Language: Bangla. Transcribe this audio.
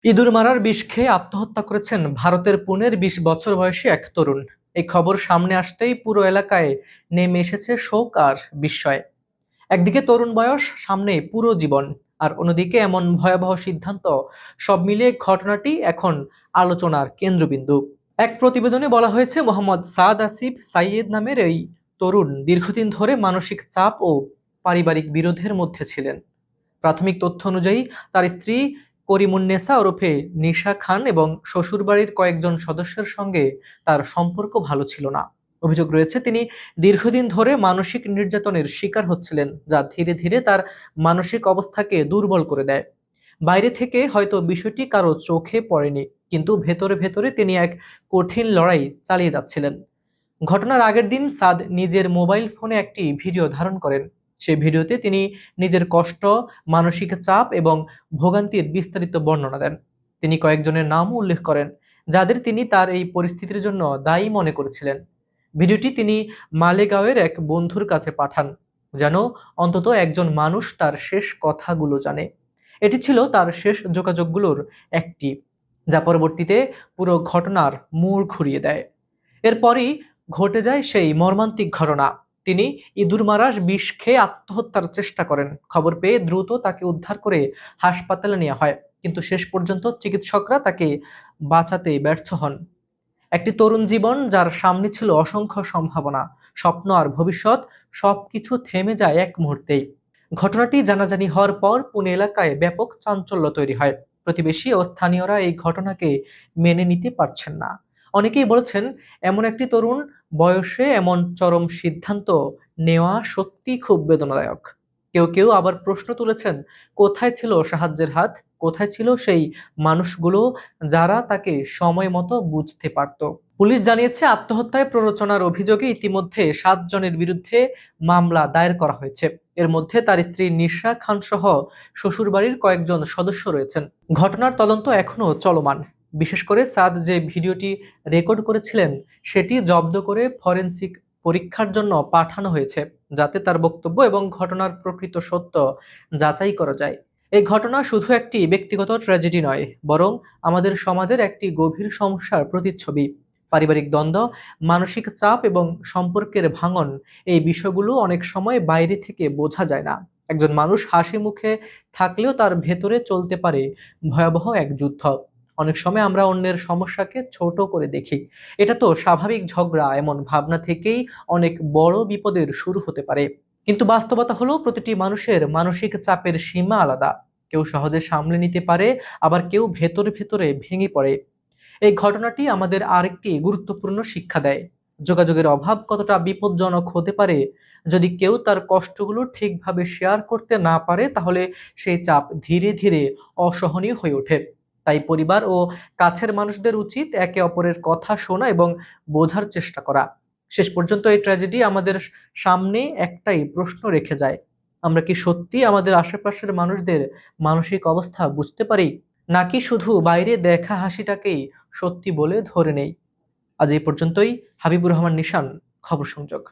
ইঁদুর মারার বিষ খেয়ে আত্মহত্যা করেছেন ভারতের পুনের ২০ বছর বয়সী এক তরুণ। এই খবর সামনে আসতেই পুরো এলাকায় নেমে এসেছে শোক আর বিস্ময়। একদিকে তরুণ বয়স, সামনে পুরো জীবন, আর অন্যদিকে এমন ভয়াবহ সিদ্ধান্ত। সব মিলিয়ে ঘটনাটি এখন আলোচনার কেন্দ্রবিন্দু। এক প্রতিবেদনে বলা হয়েছে, মোহাম্মদ সাদ আসিফ সাইয়েদ নামের এই তরুণ দীর্ঘদিন ধরে মানসিক চাপ ও পারিবারিক বিরোধের মধ্যে ছিলেন। প্রাথমিক তথ্য অনুযায়ী তার স্ত্রী করিমুন্নেসা ওরফে নিশা খান এবং শ্বশুরবাড়ির কয়েকজন সদস্যের সঙ্গে তার সম্পর্ক ভালো ছিল না। অভিযোগ রয়েছে, তিনি দীর্ঘদিন ধরে মানসিক নির্যাতনের শিকার হচ্ছিলেন, যা ধীরে ধীরে তার মানসিক অবস্থাকে দুর্বল করে দেয়। বাইরে থেকে হয়তো বিষয়টি কারো চোখে পড়েনি, কিন্তু ভেতরে ভেতরে তিনি এক কঠিন লড়াই চালিয়ে যাচ্ছিলেন। ঘটনার আগের দিন সাদ নিজের মোবাইল ফোনে একটি ভিডিও ধারণ করেন। সেই ভিডিওতে তিনি নিজের কষ্ট, মানসিক চাপ এবং ভোগান্তির বিস্তারিত বর্ণনা দেন। তিনি কয়েকজনের নামও উল্লেখ করেন, যাদের তিনি তার এই পরিস্থিতির জন্য দায়ী মনে করেছিলেন। ভিডিওটি তিনি মালেগাঁওয়ের এক বন্ধুর কাছে পাঠান, যেন অন্তত একজন মানুষ তার শেষ কথাগুলো জানে। এটি ছিল তার শেষ যোগাযোগগুলোর একটি, যা পরবর্তীতে পুরো ঘটনার মোড় ঘুরিয়ে দেয়। এরপরই ঘটে যায় সেই মর্মান্তিক ঘটনা। তিনি ইঁদুর মারার বিষ খেয়ে আত্মহত্যার চেষ্টা করেন। খবর পেয়ে দ্রুত তাকে উদ্ধার করে হাসপাতালে নেওয়া হয়, কিন্তু শেষ পর্যন্ত চিকিৎসকরা তাকে বাঁচাতে ব্যর্থ হন। একটি তরুণ জীবন, যার সামনে ছিল অসংখ্য সম্ভাবনা, স্বপ্ন আর ভবিষ্যৎ, সবকিছু থেমে যায় এক মুহূর্তেই। ঘটনাটি জানাজানি হওয়ার পর পুনে এলাকায় ব্যাপক চাঞ্চল্য তৈরি হয়। প্রতিবেশী ও স্থানীয়রা এই ঘটনাকে মেনে নিতে পারছেন না। অনেকেই বলেছেন, এমন একটি তরুণ বয়সে এমন চরম সিদ্ধান্ত নেওয়া সত্যি খুব বেদনাদায়ক। কেউ কেউ আবার প্রশ্ন তুলেছেন, কোথায় ছিল সাহায্যের হাত, কোথায় ছিল সেই মানুষগুলো যারা তাকে সময় মতো বুঝতে পারত। পুলিশ জানিয়েছে, আত্মহত্যায় প্ররোচনার অভিযোগে ইতিমধ্যে ৭ জনের বিরুদ্ধে মামলা দায়ের করা হয়েছে। এর মধ্যে তার স্ত্রী নিশা খান সহ শ্বশুরবাড়ির কয়েকজন সদস্য রয়েছেন। ঘটনার তদন্ত এখনো চলমান। বিশেষ করে সাদ যে ভিডিওটি রেকর্ড করেছিলেন, সেটি জব্দ করে ফরেনসিক পরীক্ষার জন্য পাঠানো হয়েছে, যাতে তার বক্তব্য এবং ঘটনার প্রকৃত সত্য যাচাই করা যায়। এই ঘটনা শুধু একটি ব্যক্তিগত ট্র্যাজেডি নয়, বরং আমাদের সমাজের একটি গভীর সমস্যার প্রতিচ্ছবি। পারিবারিক দ্বন্দ্ব, মানসিক চাপ এবং সম্পর্কের ভাঙন, এই বিষয়গুলো অনেক সময় বাইরে থেকে বোঝা যায় না। একজন মানুষ হাসি মুখে থাকলেও তার ভেতরে চলতে পারে ভয়াবহ এক যুদ্ধ। অনেক সময় আমরা অন্যের সমস্যাকে ছোট করে দেখি, এটা তো স্বাভাবিক ঝগড়া, এমন ভাবনা থেকেই অনেক বড় বিপদের শুরু হতে পারে। কিন্তু বাস্তবতা হলো, প্রতিটি মানুষের মানসিক চাপের সীমা আলাদা। কেউ সহজে সামলে নিতে পারে, আবার কেউ ভেতরে ভেতরে ভেঙে পড়ে। এই ঘটনাটি আমাদের আরেকটি গুরুত্বপূর্ণ শিক্ষা দেয়, যোগাযোগের অভাব কতটা বিপজ্জনক হতে পারে। যদি কেউ তার কষ্টগুলো ঠিকভাবে শেয়ার করতে না পারে, তাহলে সেই চাপ ধীরে ধীরে অসহনীয় হয়ে ওঠে। তাই পরিবার ও কাছের মানুষদের উচিত একে অপরের কথা শোনা এবং বোঝার চেষ্টা করা। শেষ পর্যন্ত এই ট্র্যাজেডি আমাদের সামনে একটাই প্রশ্ন রেখে যায়, আমরা কি সত্যি আমাদের আশেপাশের মানুষদের মানসিক অবস্থা বুঝতে পারি, নাকি শুধু বাইরে দেখা হাসিটাকেই সত্যি বলে ধরে নেই? আজ এই পর্যন্তই। হাবিবুর রহমান নিশান, খবর সংযোগ।